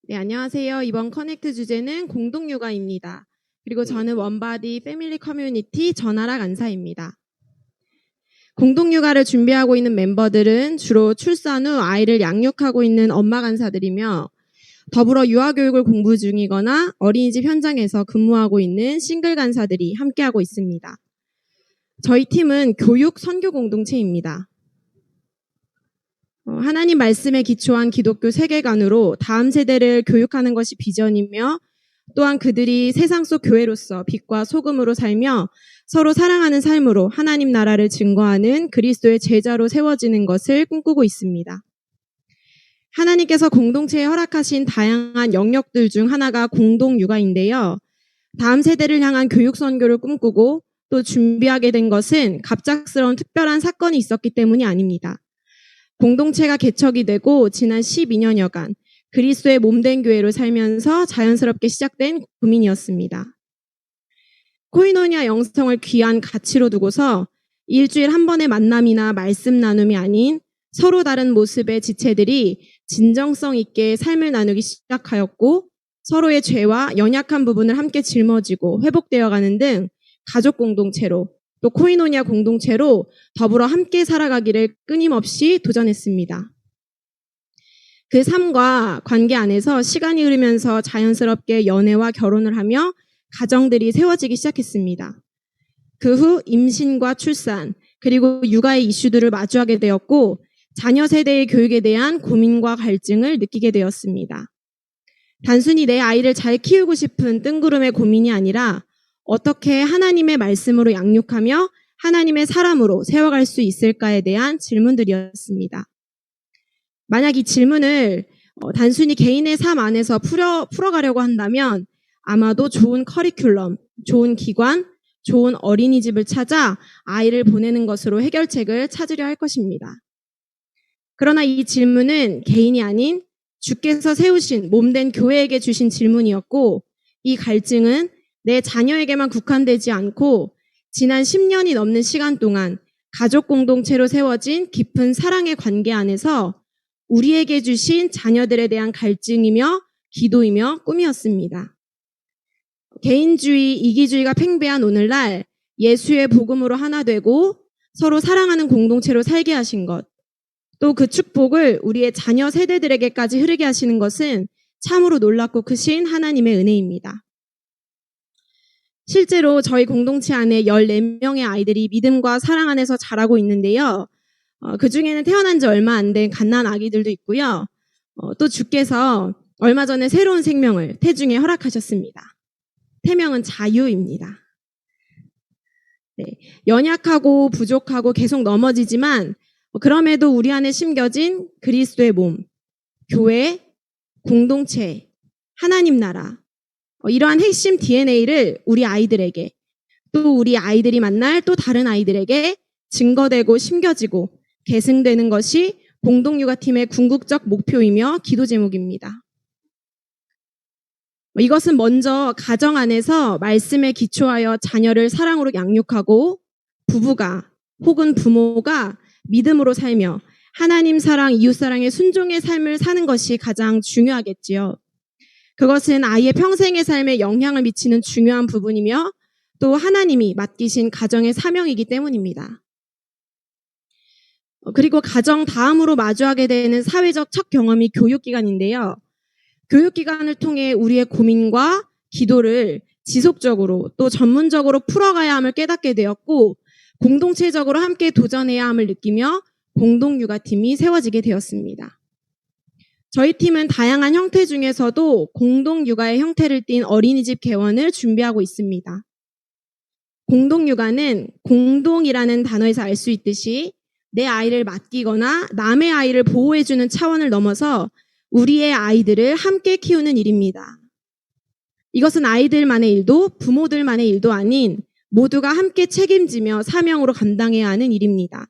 네, 안녕하세요. 이번 커넥트 주제는 공동육아입니다. 그리고 저는 원바디 패밀리 커뮤니티 전아라 간사입니다. 공동육아를 준비하고 있는 멤버들은 주로 출산 후 아이를 양육하고 있는 엄마 간사들이며 더불어 유아교육을 공부 중이거나 어린이집 현장에서 근무하고 있는 싱글 간사들이 함께하고 있습니다. 저희 팀은 교육 선교 공동체입니다. 하나님 말씀에 기초한 기독교 세계관으로 다음 세대를 교육하는 것이 비전이며 또한 그들이 세상 속 교회로서 빛과 소금으로 살며 서로 사랑하는 삶으로 하나님 나라를 증거하는 그리스도의 제자로 세워지는 것을 꿈꾸고 있습니다. 하나님께서 공동체에 허락하신 다양한 영역들 중 하나가 공동육아인데요. 다음 세대를 향한 교육 선교를 꿈꾸고 또 준비하게 된 것은 갑작스러운 특별한 사건이 있었기 때문이 아닙니다. 공동체가 개척이 되고 지난 12년여간 그리스도의 몸된 교회로 살면서 자연스럽게 시작된 고민이었습니다. 코이노니아 영성을 귀한 가치로 두고서 일주일 한 번의 만남이나 말씀 나눔이 아닌 서로 다른 모습의 지체들이 진정성 있게 삶을 나누기 시작하였고 서로의 죄와 연약한 부분을 함께 짊어지고 회복되어 가는 등 가족 공동체로 또 코이노니아 공동체로 더불어 함께 살아가기를 끊임없이 도전했습니다. 그 삶과 관계 안에서 시간이 흐르면서 자연스럽게 연애와 결혼을 하며 가정들이 세워지기 시작했습니다. 그 후 임신과 출산 그리고 육아의 이슈들을 마주하게 되었고 자녀 세대의 교육에 대한 고민과 갈증을 느끼게 되었습니다. 단순히 내 아이를 잘 키우고 싶은 뜬구름의 고민이 아니라 어떻게 하나님의 말씀으로 양육하며 하나님의 사람으로 세워갈 수 있을까에 대한 질문들이었습니다. 만약 이 질문을 단순히 개인의 삶 안에서 풀어가려고 한다면 아마도 좋은 커리큘럼, 좋은 기관, 좋은 어린이집을 찾아 아이를 보내는 것으로 해결책을 찾으려 할 것입니다. 그러나 이 질문은 개인이 아닌 주께서 세우신 몸된 교회에게 주신 질문이었고 이 갈증은 내 자녀에게만 국한되지 않고 지난 10년이 넘는 시간 동안 가족 공동체로 세워진 깊은 사랑의 관계 안에서 우리에게 주신 자녀들에 대한 갈증이며 기도이며 꿈이었습니다. 개인주의, 이기주의가 팽배한 오늘날 예수의 복음으로 하나 되고 서로 사랑하는 공동체로 살게 하신 것, 또 그 축복을 우리의 자녀 세대들에게까지 흐르게 하시는 것은 참으로 놀랍고 크신 하나님의 은혜입니다. 실제로 저희 공동체 안에 14명의 아이들이 믿음과 사랑 안에서 자라고 있는데요. 그 중에는 태어난 지 얼마 안 된 갓난 아기들도 있고요. 또 주께서 얼마 전에 새로운 생명을 태중에 허락하셨습니다. 태명은 자유입니다. 네, 연약하고 부족하고 계속 넘어지지만 그럼에도 우리 안에 심겨진 그리스도의 몸, 교회, 공동체, 하나님 나라 이러한 핵심 DNA를 우리 아이들에게 또 우리 아이들이 만날 또 다른 아이들에게 증거되고 심겨지고 계승되는 것이 공동육아팀의 궁극적 목표이며 기도 제목입니다. 이것은 먼저 가정 안에서 말씀에 기초하여 자녀를 사랑으로 양육하고 부부가 혹은 부모가 믿음으로 살며 하나님 사랑, 이웃 사랑의 순종의 삶을 사는 것이 가장 중요하겠지요. 그것은 아이의 평생의 삶에 영향을 미치는 중요한 부분이며 또 하나님이 맡기신 가정의 사명이기 때문입니다. 그리고 가정 다음으로 마주하게 되는 사회적 첫 경험이 교육기관인데요. 교육기관을 통해 우리의 고민과 기도를 지속적으로 또 전문적으로 풀어가야 함을 깨닫게 되었고 공동체적으로 함께 도전해야 함을 느끼며 공동육아팀이 세워지게 되었습니다. 저희 팀은 다양한 형태 중에서도 공동육아의 형태를 띤 어린이집 개원을 준비하고 있습니다. 공동육아는 공동이라는 단어에서 알 수 있듯이 내 아이를 맡기거나 남의 아이를 보호해주는 차원을 넘어서 우리의 아이들을 함께 키우는 일입니다. 이것은 아이들만의 일도 부모들만의 일도 아닌 모두가 함께 책임지며 사명으로 감당해야 하는 일입니다.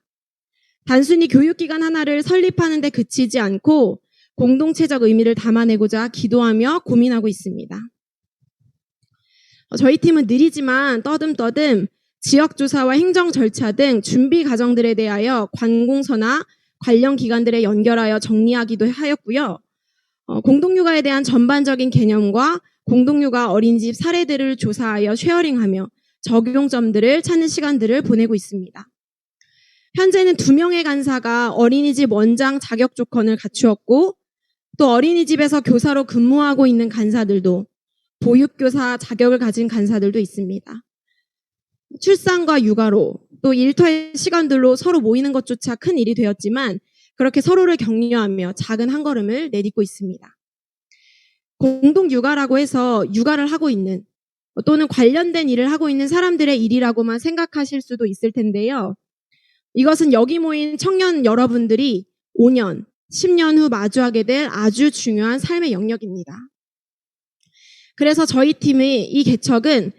단순히 교육기관 하나를 설립하는 데 그치지 않고 공동체적 의미를 담아내고자 기도하며 고민하고 있습니다. 저희 팀은 느리지만 떠듬떠듬 지역조사와 행정 절차 등 준비 과정들에 대하여 관공서나 관련 기관들에 연결하여 정리하기도 하였고요. 공동육아에 대한 전반적인 개념과 공동육아 어린이집 사례들을 조사하여 쉐어링하며 적용점들을 찾는 시간들을 보내고 있습니다. 현재는 2명의 간사가 어린이집 원장 자격 조건을 갖추었고 또 어린이집에서 교사로 근무하고 있는 간사들도 보육교사 자격을 가진 간사들도 있습니다. 출산과 육아로 또 일터의 시간들로 서로 모이는 것조차 큰 일이 되었지만 그렇게 서로를 격려하며 작은 한 걸음을 내딛고 있습니다. 공동육아라고 해서 육아를 하고 있는 또는 관련된 일을 하고 있는 사람들의 일이라고만 생각하실 수도 있을 텐데요. 이것은 여기 모인 청년 여러분들이 5년, 10년 후 마주하게 될 아주 중요한 삶의 영역입니다. 그래서 저희 팀의 이 개척은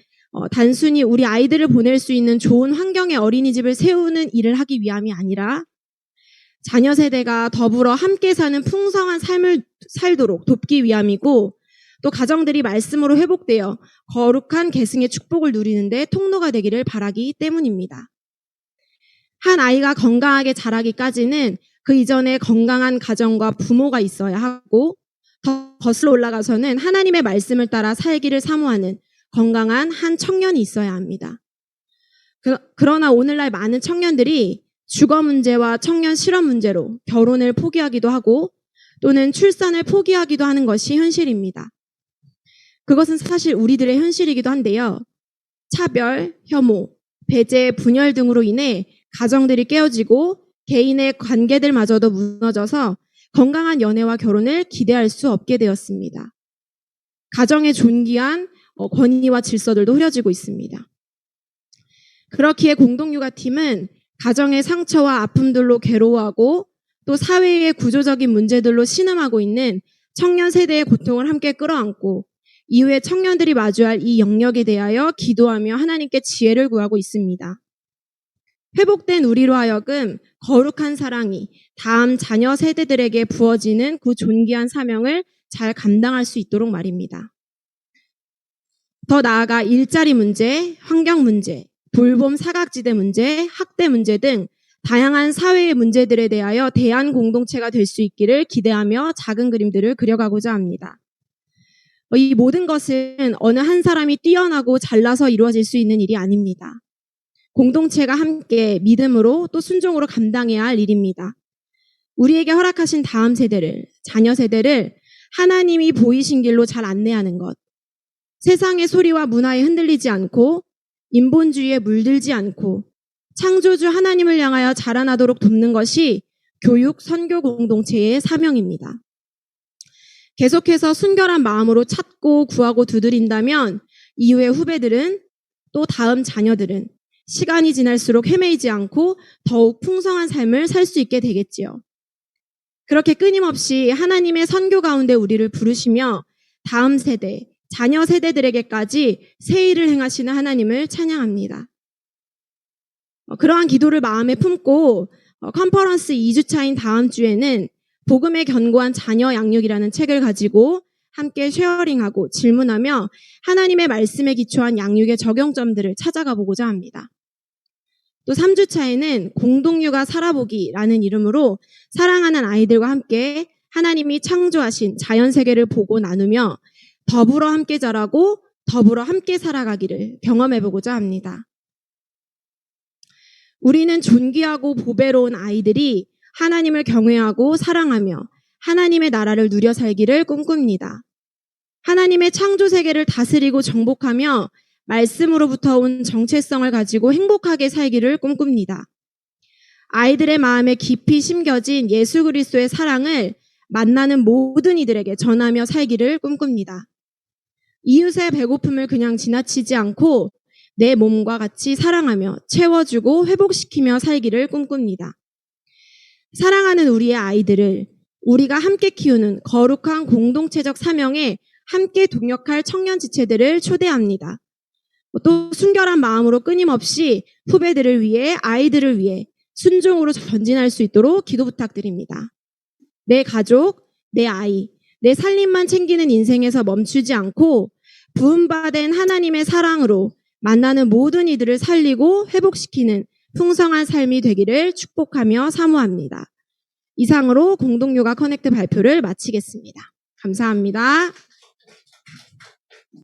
단순히 우리 아이들을 보낼 수 있는 좋은 환경의 어린이집을 세우는 일을 하기 위함이 아니라 자녀 세대가 더불어 함께 사는 풍성한 삶을 살도록 돕기 위함이고 또 가정들이 말씀으로 회복되어 거룩한 계승의 축복을 누리는데 통로가 되기를 바라기 때문입니다. 한 아이가 건강하게 자라기까지는 그 이전에 건강한 가정과 부모가 있어야 하고 더 거슬러 올라가서는 하나님의 말씀을 따라 살기를 사모하는 건강한 한 청년이 있어야 합니다. 그러나 오늘날 많은 청년들이 주거 문제와 청년 실업 문제로 결혼을 포기하기도 하고 또는 출산을 포기하기도 하는 것이 현실입니다. 그것은 사실 우리들의 현실이기도 한데요. 차별, 혐오, 배제, 분열 등으로 인해 가정들이 깨어지고 개인의 관계들마저도 무너져서 건강한 연애와 결혼을 기대할 수 없게 되었습니다. 가정의 존귀한 권위와 질서들도 흐려지고 있습니다. 그렇기에 공동육아팀은 가정의 상처와 아픔들로 괴로워하고 또 사회의 구조적인 문제들로 신음하고 있는 청년 세대의 고통을 함께 끌어안고 이후에 청년들이 마주할 이 영역에 대하여 기도하며 하나님께 지혜를 구하고 있습니다. 회복된 우리로 하여금 거룩한 사랑이 다음 자녀 세대들에게 부어지는 그 존귀한 사명을 잘 감당할 수 있도록 말입니다. 더 나아가 일자리 문제, 환경 문제, 돌봄 사각지대 문제, 학대 문제 등 다양한 사회의 문제들에 대하여 대안 공동체가 될 수 있기를 기대하며 작은 그림들을 그려가고자 합니다. 이 모든 것은 어느 한 사람이 뛰어나고 잘나서 이루어질 수 있는 일이 아닙니다. 공동체가 함께 믿음으로 또 순종으로 감당해야 할 일입니다. 우리에게 허락하신 다음 세대를, 자녀 세대를 하나님이 보이신 길로 잘 안내하는 것, 세상의 소리와 문화에 흔들리지 않고 인본주의에 물들지 않고 창조주 하나님을 향하여 자라나도록 돕는 것이 교육, 선교 공동체의 사명입니다. 계속해서 순결한 마음으로 찾고 구하고 두드린다면 이후의 후배들은 또 다음 자녀들은 시간이 지날수록 헤매이지 않고 더욱 풍성한 삶을 살 수 있게 되겠지요. 그렇게 끊임없이 하나님의 선교 가운데 우리를 부르시며 다음 세대, 자녀 세대들에게까지 새 일을 행하시는 하나님을 찬양합니다. 그러한 기도를 마음에 품고 컨퍼런스 2주차인 다음 주에는 복음의 견고한 자녀 양육이라는 책을 가지고 함께 쉐어링하고 질문하며 하나님의 말씀에 기초한 양육의 적용점들을 찾아가 보고자 합니다. 또 3주차에는 공동육아 살아보기라는 이름으로 사랑하는 아이들과 함께 하나님이 창조하신 자연세계를 보고 나누며 더불어 함께 자라고 더불어 함께 살아가기를 경험해보고자 합니다. 우리는 존귀하고 보배로운 아이들이 하나님을 경외하고 사랑하며 하나님의 나라를 누려 살기를 꿈꿉니다. 하나님의 창조 세계를 다스리고 정복하며 말씀으로부터 온 정체성을 가지고 행복하게 살기를 꿈꿉니다. 아이들의 마음에 깊이 심겨진 예수 그리스도의 사랑을 만나는 모든 이들에게 전하며 살기를 꿈꿉니다. 이웃의 배고픔을 그냥 지나치지 않고 내 몸과 같이 사랑하며 채워주고 회복시키며 살기를 꿈꿉니다. 사랑하는 우리의 아이들을 우리가 함께 키우는 거룩한 공동체적 사명에 함께 동역할 청년 지체들을 초대합니다. 또 순결한 마음으로 끊임없이 후배들을 위해 아이들을 위해 순종으로 전진할 수 있도록 기도 부탁드립니다. 내 가족, 내 아이, 내 살림만 챙기는 인생에서 멈추지 않고 부음받은 하나님의 사랑으로 만나는 모든 이들을 살리고 회복시키는 풍성한 삶이 되기를 축복하며 사모합니다. 이상으로 공동육아 커넥트 발표를 마치겠습니다. 감사합니다.